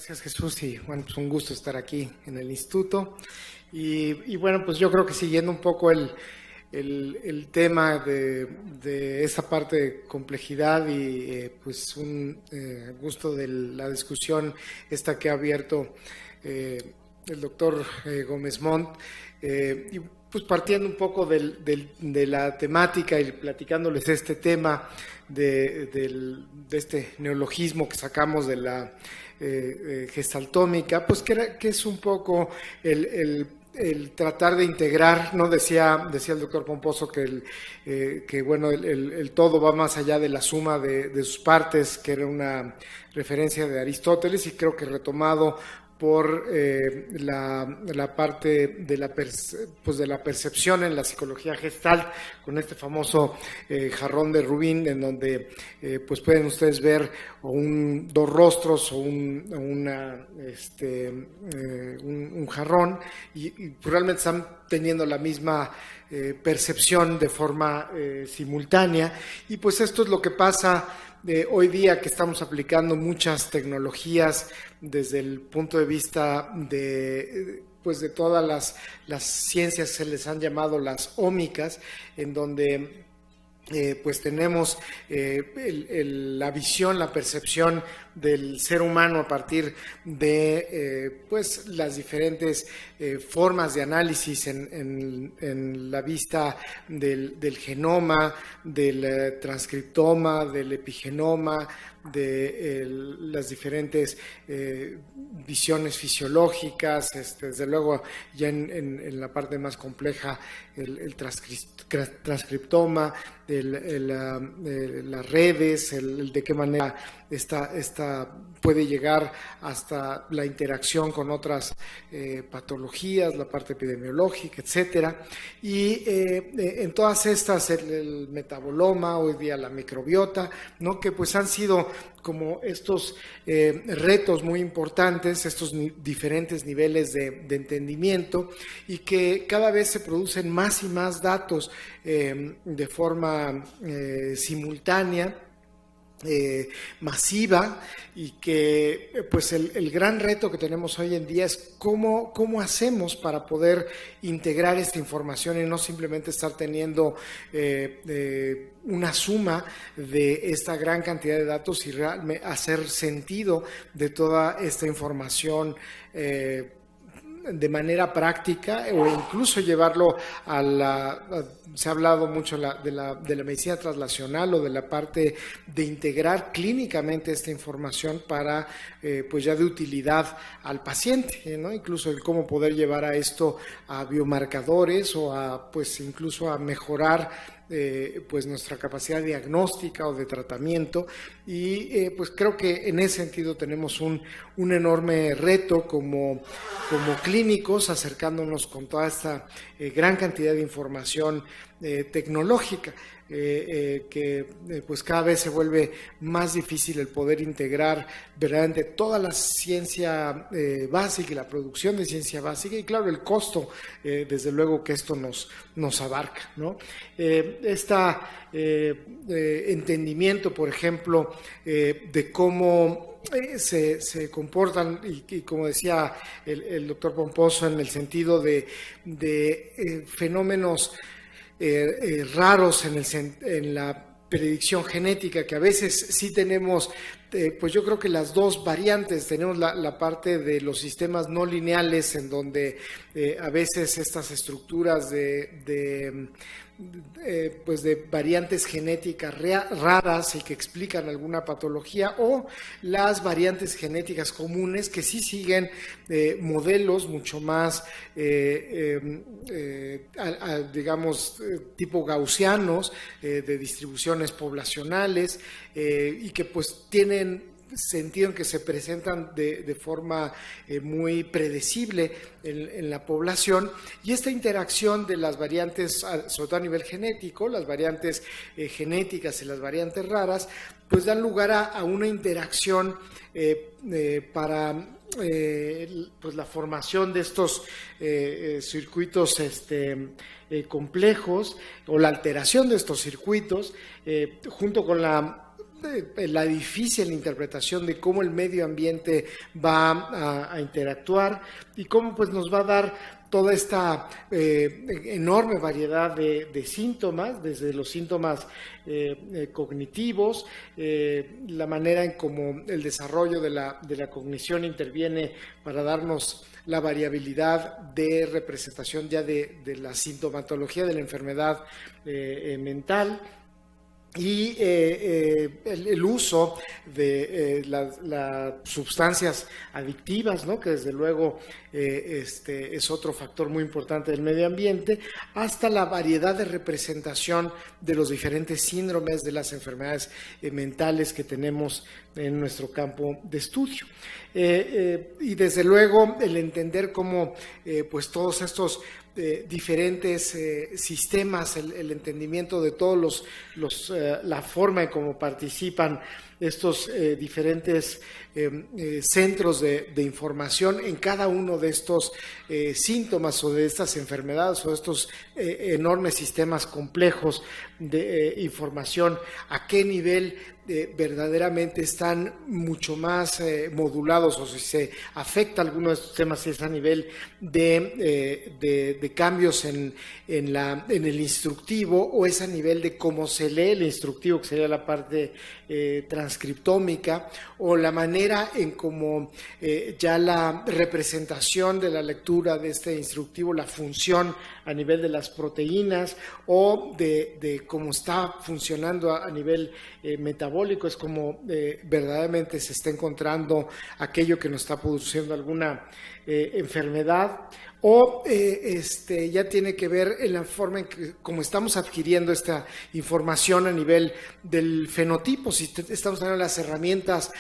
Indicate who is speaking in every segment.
Speaker 1: Gracias, Jesús, y bueno, pues un gusto estar aquí en el instituto. Y bueno, pues yo creo que siguiendo un poco el tema de esta parte de complejidad y pues un gusto de la discusión esta que ha abierto el doctor Gómez Montt, y pues partiendo un poco de la temática y platicándoles este tema de este neologismo que sacamos de la gestaltómica, pues que es un poco el tratar de integrar, ¿no? Decía el doctor Pomposo que bueno, el todo va más allá de la suma de sus partes, que era una referencia de Aristóteles, y creo que retomado por la parte de la percepción en la psicología Gestalt, con este famoso jarrón de Rubin, en donde pues pueden ustedes ver dos rostros o un jarrón, y realmente están teniendo la misma percepción de forma simultánea, y pues esto es lo que pasa hoy día, que estamos aplicando muchas tecnologías desde el punto de vista de todas las ciencias, se les han llamado las ómicas, en donde pues tenemos la visión, la percepción del ser humano a partir de pues las diferentes formas de análisis en la vista del genoma, del transcriptoma, del epigenoma, de las diferentes visiones fisiológicas, desde luego ya en la parte más compleja el transcriptoma, las redes, de qué manera esta puede llegar hasta la interacción con otras patologías, la parte epidemiológica, etcétera. Y en todas estas, el metaboloma, hoy día la microbiota, ¿no? Que pues han sido como estos retos muy importantes, estos diferentes niveles de entendimiento, y que cada vez se producen más y más datos de forma simultánea, masiva, y que pues el gran reto que tenemos hoy en día es cómo hacemos para poder integrar esta información y no simplemente estar teniendo una suma de esta gran cantidad de datos, y realmente hacer sentido de toda esta información de manera práctica, o incluso llevarlo se ha hablado mucho de la medicina translacional, o de la parte de integrar clínicamente esta información para pues ya de utilidad al paciente, ¿no? Incluso el cómo poder llevar a esto a biomarcadores, o pues incluso a mejorar pues nuestra capacidad diagnóstica o de tratamiento. Y pues creo que en ese sentido tenemos un enorme reto como clínicos, acercándonos con toda esta gran cantidad de información tecnológica, que pues cada vez se vuelve más difícil el poder integrar verdaderamente toda la ciencia básica y la producción de ciencia básica, y claro, el costo desde luego que esto nos abarca, ¿no? Entendimiento, por ejemplo, de cómo se comportan, y como decía el doctor Pomposo, en el sentido de fenómenos raros en la predicción genética, que a veces sí tenemos, pues yo creo que las dos variantes. Tenemos la parte de los sistemas no lineales, en donde a veces estas estructuras pues de variantes genéticas raras y que explican alguna patología, o las variantes genéticas comunes que sí siguen modelos mucho más digamos tipo gaussianos, de distribuciones poblacionales, y que pues tienen sentido en que se presentan de forma muy predecible en la población. Y esta interacción de las variantes, sobre todo a nivel genético, las variantes genéticas y las variantes raras, pues dan lugar a una interacción para pues la formación de estos circuitos complejos, o la alteración de estos circuitos, junto con la difícil interpretación de cómo el medio ambiente va a interactuar y cómo pues nos va a dar toda esta enorme variedad de síntomas, desde los síntomas cognitivos, la manera en cómo el desarrollo de la cognición interviene para darnos la variabilidad de representación ya de la sintomatología de la enfermedad mental, y el uso de las sustancias adictivas, ¿no? Que desde luego es otro factor muy importante del medio ambiente, hasta la variedad de representación de los diferentes síndromes de las enfermedades mentales que tenemos en nuestro campo de estudio. Y desde luego el entender cómo pues todos estos diferentes sistemas, el entendimiento de todos la forma en cómo participan estos diferentes centros de información en cada uno de estos síntomas o de estas enfermedades o de estos enormes sistemas complejos de información, a qué nivel verdaderamente están mucho más modulados, o si se afecta alguno de estos temas, si es a nivel de cambios en el instructivo, o es a nivel de cómo se lee el instructivo, que sería la parte transcriptómica, o la manera en cómo ya la representación de la lectura de este instructivo, la función a nivel de las proteínas o de cómo está funcionando a nivel metabólico, es como verdaderamente se está encontrando aquello que nos está produciendo alguna enfermedad, o ya tiene que ver en la forma en que como estamos adquiriendo esta información a nivel del fenotipo, si estamos teniendo las herramientas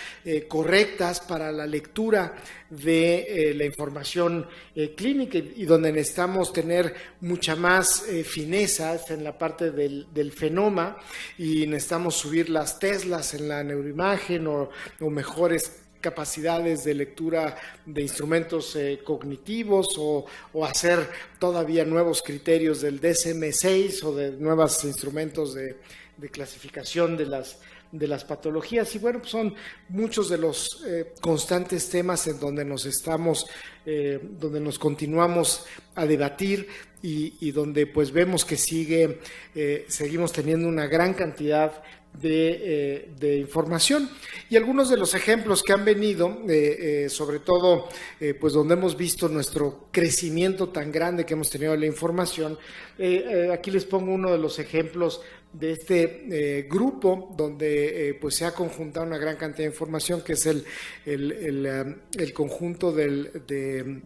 Speaker 1: correctas para la lectura de la información clínica, y donde necesitamos tener mucha más fineza en la parte del fenoma, y necesitamos subir las teslas en la neuroimagen o mejores capacidades de lectura de instrumentos cognitivos, o hacer todavía nuevos criterios del DSM-6 o de nuevos instrumentos de clasificación de las patologías. Y bueno, pues son muchos de los constantes temas en donde donde nos continuamos a debatir, y donde pues vemos que seguimos teniendo una gran cantidad de información. Y algunos de los ejemplos que han venido, sobre todo pues donde hemos visto nuestro crecimiento tan grande que hemos tenido de la información, aquí les pongo uno de los ejemplos de este grupo donde pues se ha conjuntado una gran cantidad de información, que es el conjunto de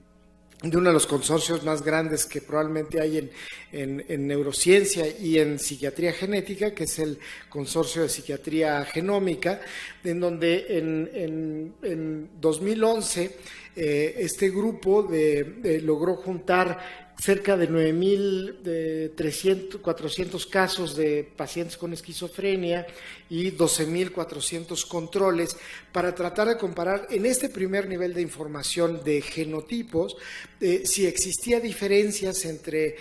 Speaker 1: uno de los consorcios más grandes que probablemente hay en neurociencia y en psiquiatría genética, que es el Consorcio de Psiquiatría Genómica, en donde en 2011 este grupo logró juntar cerca de 9.400 casos de pacientes con esquizofrenia y 12.400 controles, para tratar de comparar en este primer nivel de información de genotipos si existía diferencias entre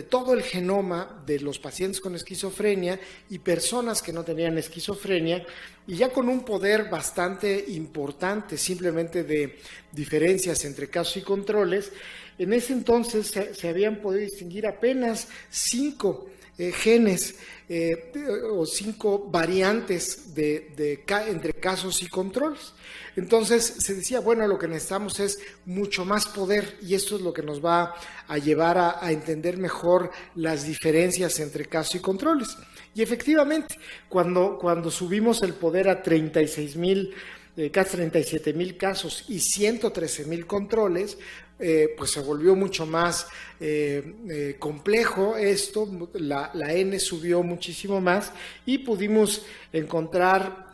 Speaker 1: todo el genoma de los pacientes con esquizofrenia y personas que no tenían esquizofrenia, y ya con un poder bastante importante simplemente de diferencias entre casos y controles. En ese entonces se habían podido distinguir apenas 5 genes o 5 variantes entre casos y controles. Entonces se decía, bueno, lo que necesitamos es mucho más poder, y esto es lo que nos va a llevar a entender mejor las diferencias entre casos y controles. Y efectivamente, cuando subimos el poder a casi 37,000 casos y 113,000 controles, pues se volvió mucho más complejo esto, la N subió muchísimo más, y pudimos encontrar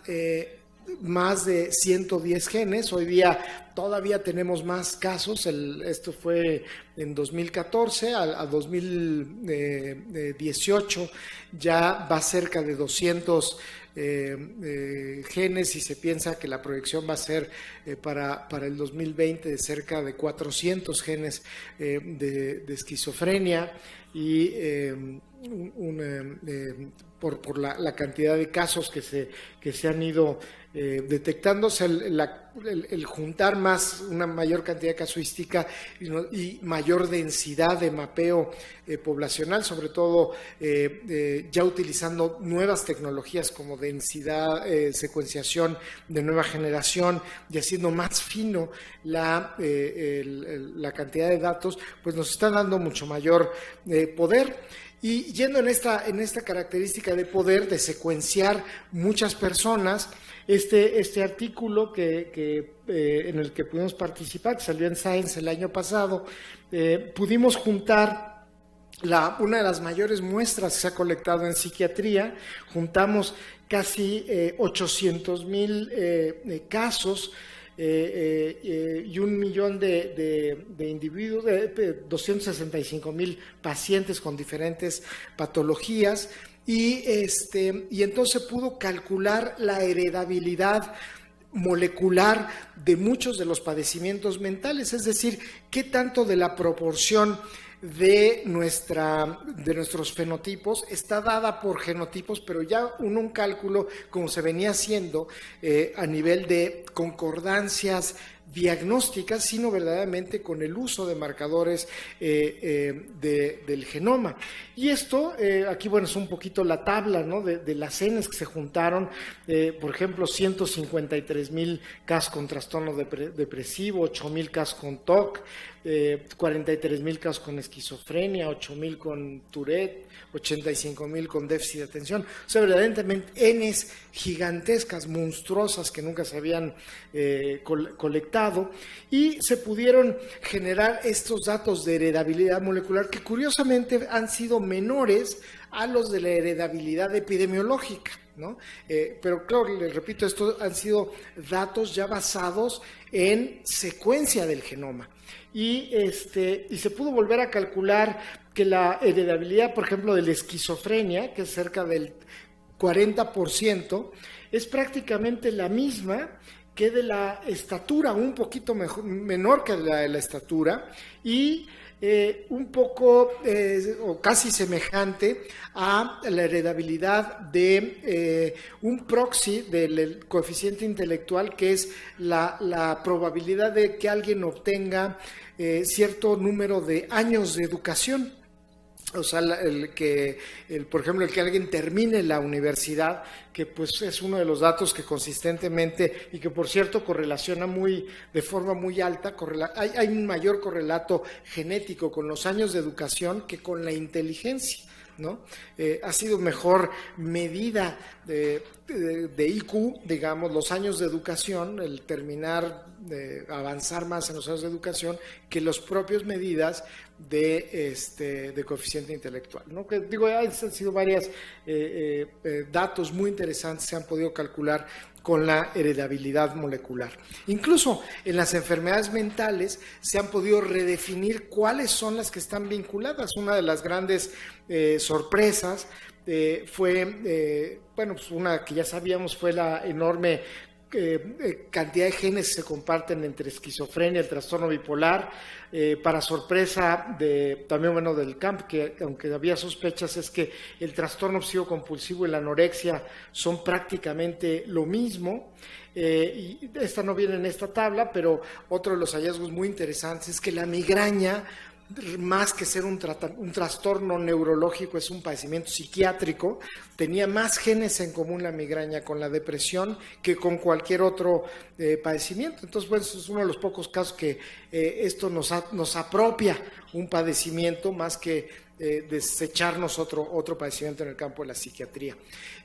Speaker 1: más de 110 genes. Hoy día todavía tenemos más casos, esto fue en 2014, a 2018 ya va cerca de 200 genes, y se piensa que la proyección va a ser para el 2020 de cerca de 400 genes de esquizofrenia. y por la cantidad de casos que se han ido detectando, o sea, el juntar una mayor cantidad de casuística y mayor densidad de mapeo poblacional, sobre todo ya utilizando nuevas tecnologías como densidad, secuenciación de nueva generación y haciendo más fino la cantidad de datos, pues nos están dando mucho mayor poder. Y yendo en esta característica de poder, de secuenciar muchas personas, este artículo en el que pudimos participar, que salió en Science el año pasado, pudimos juntar una de las mayores muestras que se ha colectado en psiquiatría. Juntamos casi 800,000 casos, y 1,000,000 de individuos, 265,000 pacientes con diferentes patologías, y entonces pudo calcular la heredabilidad molecular de muchos de los padecimientos mentales, es decir, qué tanto de la proporción de nuestros fenotipos está dada por genotipos, pero ya un cálculo como se venía haciendo a nivel de concordancias diagnósticas, sino verdaderamente con el uso de marcadores del genoma. Y esto, aquí bueno, es un poquito la tabla, ¿no?, de las Ns que se juntaron, por ejemplo, 153,000 casos con trastorno depresivo, 8,000 casos con TOC, 43,000 casos con esquizofrenia, 8,000 con Tourette, 85,000 con déficit de atención. O sea, verdaderamente Ns gigantescas, monstruosas, que nunca se habían colectado, y se pudieron generar estos datos de heredabilidad molecular que curiosamente han sido menores a los de la heredabilidad epidemiológica, ¿no? Pero claro, les repito, estos han sido datos ya basados en secuencia del genoma. Y se pudo volver a calcular que la heredabilidad, por ejemplo, de la esquizofrenia, que es cerca del 40%, es prácticamente la misma que de la estatura, un poquito menor que la de la estatura, y un poco o casi semejante a la heredabilidad de un proxy del coeficiente intelectual, que es la probabilidad de que alguien obtenga cierto número de años de educación. O sea, por ejemplo, el que alguien termine la universidad, que pues es uno de los datos que consistentemente, y que por cierto correlaciona de forma muy alta, hay un mayor correlato genético con los años de educación que con la inteligencia, ¿no? Ha sido mejor medida de IQ, digamos, los años de educación, el terminar, avanzar más en los años de educación, que las propias medidas de coeficiente intelectual, ¿no? Que digo, han sido varios datos muy interesantes que se han podido calcular con la heredabilidad molecular. Incluso en las enfermedades mentales se han podido redefinir cuáles son las que están vinculadas. Una de las grandes sorpresas fue, pues una que ya sabíamos, fue la enorme cantidad de genes que se comparten entre esquizofrenia y el trastorno bipolar. Para sorpresa también, bueno, del camp, que aunque había sospechas, es que el trastorno obsesivo-compulsivo y la anorexia son prácticamente lo mismo. Y esta no viene en esta tabla, pero otro de los hallazgos muy interesantes es que la migraña, más que ser un trastorno neurológico, es un padecimiento psiquiátrico, tenía más genes en común la migraña con la depresión que con cualquier otro padecimiento. Entonces, bueno, es uno de los pocos casos que esto nos apropia un padecimiento más que desecharnos otro padecimiento en el campo de la psiquiatría.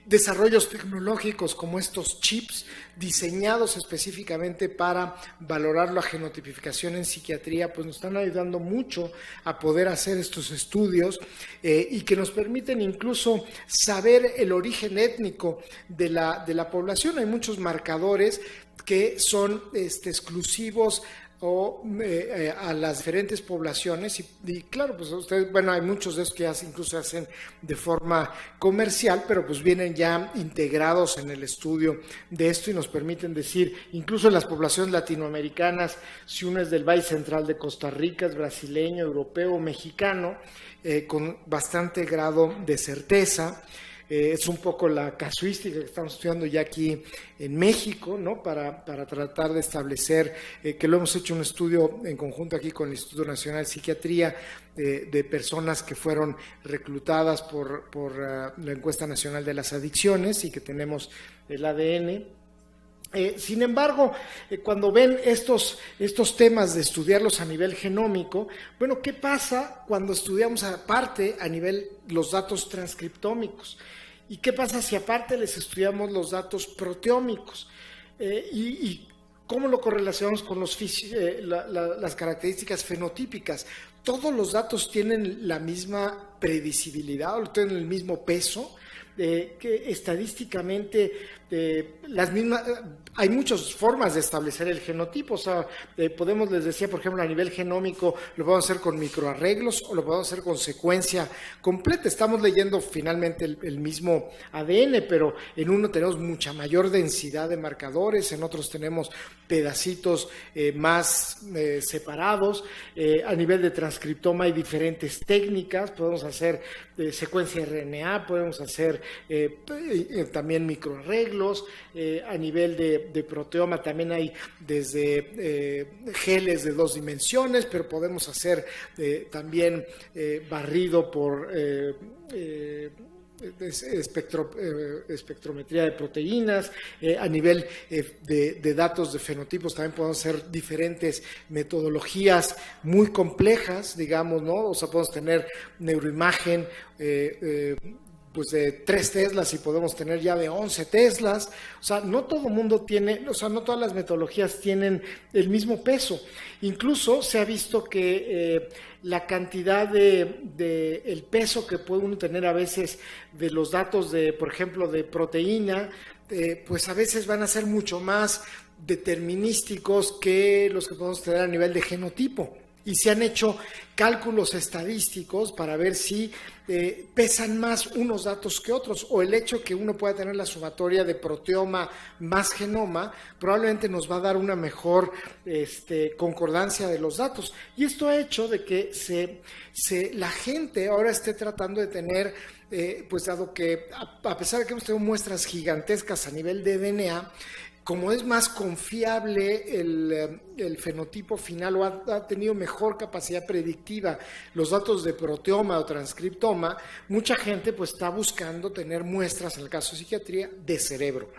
Speaker 1: Desarrollos tecnológicos como estos chips diseñados específicamente para valorar la genotipificación en psiquiatría, pues nos están ayudando mucho a poder hacer estos estudios y que nos permiten incluso saber el origen étnico de la población. Hay muchos marcadores que son exclusivos o a las diferentes poblaciones y claro, pues ustedes, bueno, hay muchos de estos que incluso hacen de forma comercial, pero pues vienen ya integrados en el estudio de esto y nos permiten decir, incluso en las poblaciones latinoamericanas, si uno es del Valle Central de Costa Rica, es brasileño, europeo o mexicano, con bastante grado de certeza. Es un poco la casuística que estamos estudiando ya aquí en México, ¿no? Para tratar de establecer, que lo hemos hecho un estudio en conjunto aquí con el Instituto Nacional de Psiquiatría, de personas que fueron reclutadas por la Encuesta Nacional de las Adicciones y que tenemos el ADN. Sin embargo, cuando ven estos temas de estudiarlos a nivel genómico, bueno, ¿qué pasa cuando estudiamos aparte a nivel los datos transcriptómicos? ¿Y qué pasa si aparte les estudiamos los datos proteómicos? Y ¿cómo lo correlacionamos con las características fenotípicas? ¿Todos los datos tienen la misma predecibilidad o tienen el mismo peso? Que estadísticamente las mismas, hay muchas formas de establecer el genotipo, o sea, podemos, les decía, por ejemplo, a nivel genómico lo podemos hacer con microarreglos o lo podemos hacer con secuencia completa. Estamos leyendo finalmente el mismo ADN, pero en uno tenemos mucha mayor densidad de marcadores, en otros tenemos pedacitos más separados. A nivel de transcriptoma hay diferentes técnicas, podemos hacer secuencia RNA, podemos hacer también microarreglos. A nivel de proteoma también hay desde geles de 2 dimensiones, pero podemos hacer también barrido por espectrometría de proteínas. A nivel de datos de fenotipos también podemos hacer diferentes metodologías muy complejas, digamos, ¿no? O sea, podemos tener neuroimagen pues de 3 teslas y podemos tener ya de 11 teslas. O sea, no todo mundo tiene, o sea, no todas las metodologías tienen el mismo peso. Incluso se ha visto que la cantidad de el peso que puede uno tener a veces de los datos de, por ejemplo, de proteína, pues a veces van a ser mucho más determinísticos que los que podemos tener a nivel de genotipo. Y se han hecho cálculos estadísticos para ver si pesan más unos datos que otros, o el hecho que uno pueda tener la sumatoria de proteoma más genoma probablemente nos va a dar una mejor concordancia de los datos. Y esto ha hecho de que la gente ahora esté tratando de tener, pues dado que a pesar de que hemos tenido muestras gigantescas a nivel de DNA, como es más confiable el fenotipo final o ha tenido mejor capacidad predictiva los datos de proteoma o transcriptoma, mucha gente pues está buscando tener muestras, en el caso de psiquiatría, de cerebro,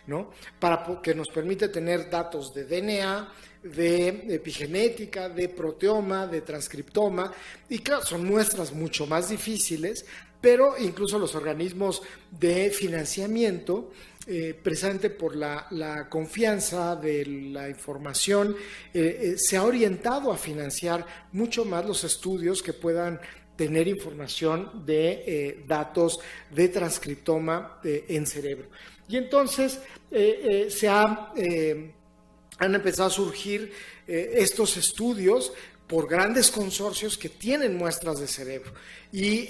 Speaker 1: ¿no? Para que nos permite tener datos de DNA, de epigenética, de proteoma, de transcriptoma, y claro, son muestras mucho más difíciles, pero incluso los organismos de financiamiento, precisamente por la confianza de la información, se ha orientado a financiar mucho más los estudios que puedan tener información de datos de transcriptoma en cerebro. Y entonces han empezado a surgir estos estudios por grandes consorcios que tienen muestras de cerebro. Y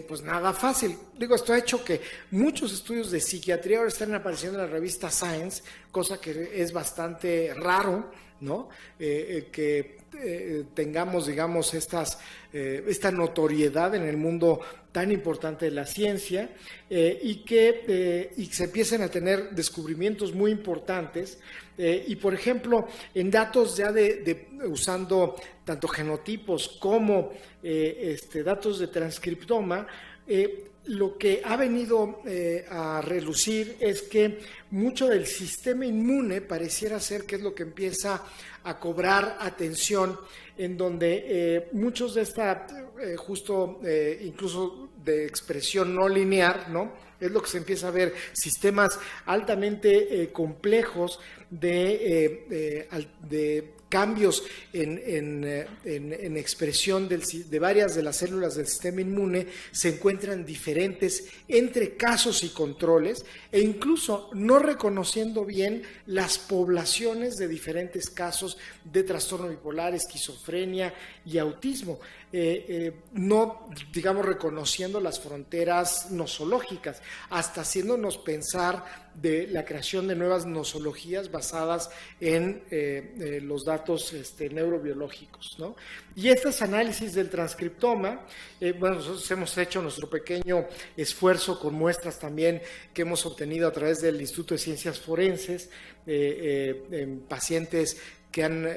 Speaker 1: pues nada fácil. Digo, esto ha hecho que muchos estudios de psiquiatría ahora están apareciendo en la revista Science, cosa que es bastante raro, ¿no? Que tengamos, digamos, esta notoriedad en el mundo tan importante de la ciencia, y que se empiecen a tener descubrimientos muy importantes. Y por ejemplo, en datos ya usando tanto genotipos como datos de transcriptoma, lo que ha venido a relucir es que mucho del sistema inmune pareciera ser que es lo que empieza a cobrar atención, en donde muchos de esta, incluso de expresión no lineal, ¿no? Es lo que se empieza a ver, sistemas altamente complejos de cambios en expresión de varias de las células del sistema inmune se encuentran diferentes entre casos y controles, e incluso no reconociendo bien las poblaciones de diferentes casos de trastorno bipolar, esquizofrenia y autismo, no, digamos, reconociendo las fronteras nosológicas, hasta haciéndonos pensar de la creación de nuevas nosologías basadas en los datos neurobiológicos, ¿no? Y estos análisis del transcriptoma, bueno, nosotros hemos hecho nuestro pequeño esfuerzo con muestras también que hemos obtenido a través del Instituto de Ciencias Forenses, en pacientes que han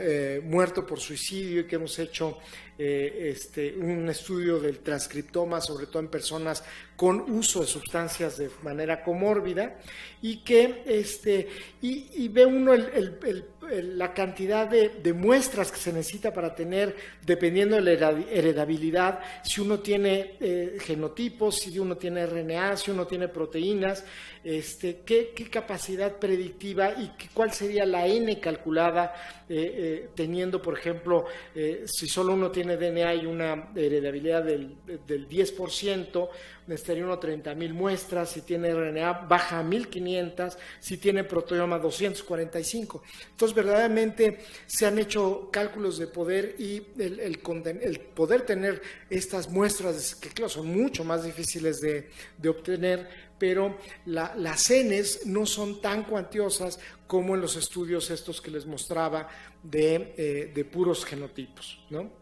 Speaker 1: muerto por suicidio, y que hemos hecho un estudio del transcriptoma, sobre todo en personas con uso de sustancias de manera comórbida, y que y ve uno la cantidad de muestras que se necesita para tener, dependiendo de la heredabilidad, si uno tiene genotipos, si uno tiene RNA, si uno tiene proteínas, qué capacidad predictiva y cuál sería la N calculada, teniendo, por ejemplo, si solo uno tiene DNA y una heredabilidad del 10%, necesitaría uno 30,000 muestras. Si tiene RNA, baja a 1,500, si tiene proteoma, 245. Entonces, verdaderamente se han hecho cálculos de poder, y el poder tener estas muestras, que claro, son mucho más difíciles de obtener, pero las Ns no son tan cuantiosas como en los estudios estos que les mostraba de puros genotipos, ¿no?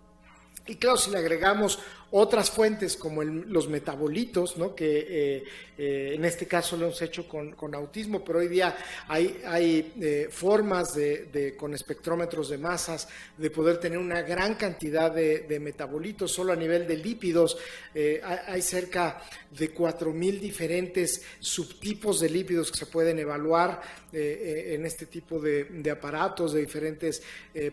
Speaker 1: Y claro, si le agregamos otras fuentes como los metabolitos, ¿no? Que en este caso lo hemos hecho con autismo, pero hoy día hay formas con espectrómetros de masas de poder tener una gran cantidad de metabolitos. Solo a nivel de lípidos hay cerca de 4,000 diferentes subtipos de lípidos que se pueden evaluar en este tipo de aparatos, de diferentes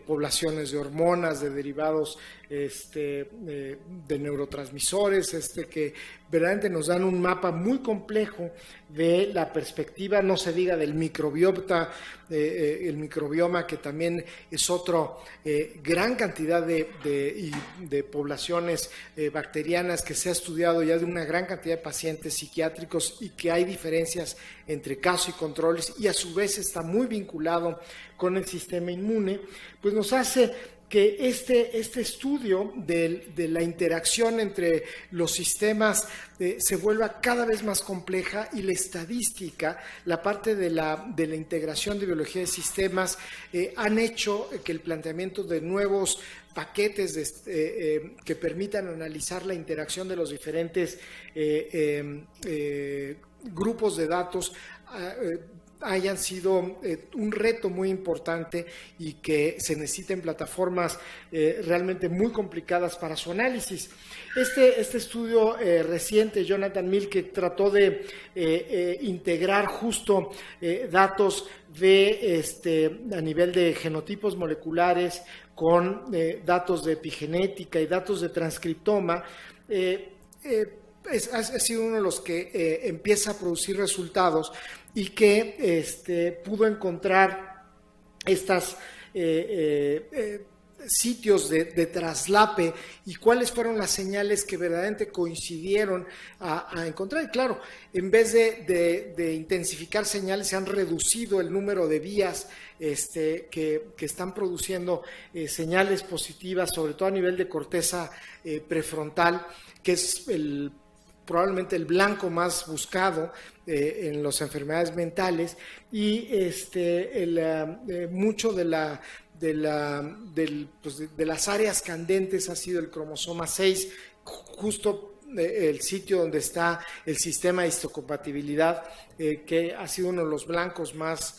Speaker 1: poblaciones de hormonas, de derivados de neurotransmisores, que verdaderamente nos dan un mapa muy complejo de la perspectiva, no se diga del microbiota, el microbioma, que también es otra gran cantidad de poblaciones bacterianas que se ha estudiado ya de una gran cantidad de pacientes psiquiátricos, y que hay diferencias entre casos y controles, y a su vez está muy vinculado con el sistema inmune. Pues nos hace que este estudio de la interacción entre los sistemas se vuelva cada vez más compleja, y la estadística, la parte de la integración de biología de sistemas, han hecho que el planteamiento de nuevos paquetes que permitan analizar la interacción de los diferentes grupos de datos hayan sido un reto muy importante, y que se necesiten plataformas realmente muy complicadas para su análisis. Este estudio reciente, Jonathan Mills, que trató de integrar justo datos a nivel de genotipos moleculares con datos de epigenética y datos de transcriptoma, ha sido uno de los que empieza a producir resultados, y que pudo encontrar estas sitios de traslape, y cuáles fueron las señales que verdaderamente coincidieron a encontrar. Y claro, en vez de intensificar señales, se han reducido el número de vías que están produciendo señales positivas, sobre todo a nivel de corteza prefrontal, que es probablemente el blanco más buscado en las enfermedades mentales, y mucho de las áreas candentes ha sido el cromosoma 6, justo el sitio donde está el sistema de histocompatibilidad, que ha sido uno de los blancos más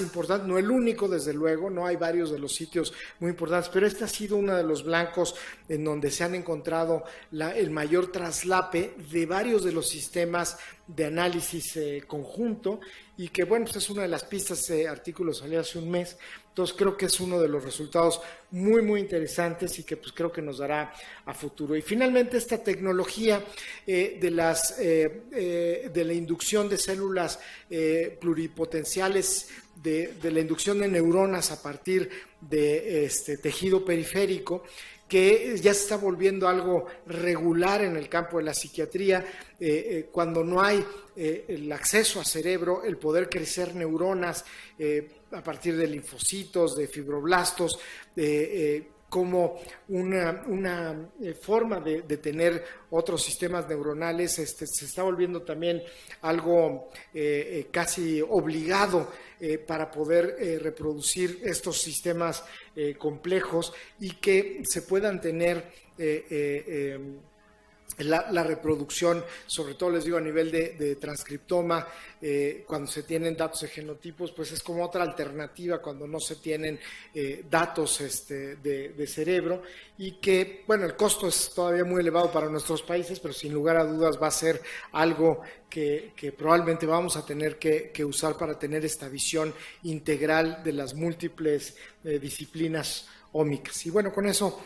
Speaker 1: importantes, no el único, desde luego, no hay varios de los sitios muy importantes, pero este ha sido uno de los blancos en donde se han encontrado el mayor traslape de varios de los sistemas de análisis conjunto, y que, bueno, pues es una de las pistas. Ese artículo salió hace un mes, entonces creo que es uno de los resultados muy, muy interesantes y que pues creo que nos dará a futuro. Y finalmente esta tecnología de la inducción de células pluripotenciales, de la inducción de neuronas a partir de tejido periférico, que ya se está volviendo algo regular en el campo de la psiquiatría, cuando no hay el acceso a cerebro, el poder crecer neuronas a partir de linfocitos, de fibroblastos, como una forma de tener otros sistemas neuronales, se está volviendo también algo casi obligado para poder reproducir estos sistemas complejos y que se puedan tener la reproducción, sobre todo les digo a nivel de transcriptoma, cuando se tienen datos de genotipos, pues es como otra alternativa cuando no se tienen datos de cerebro, y que, bueno, el costo es todavía muy elevado para nuestros países, pero sin lugar a dudas va a ser algo que probablemente vamos a tener que usar para tener esta visión integral de las múltiples disciplinas ómicas. Y bueno, con eso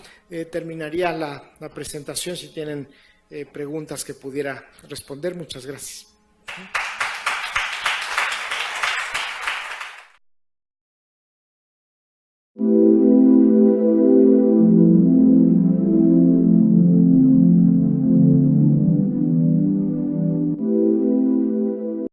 Speaker 1: terminaría la presentación. Si tienen preguntas que pudiera responder, muchas gracias.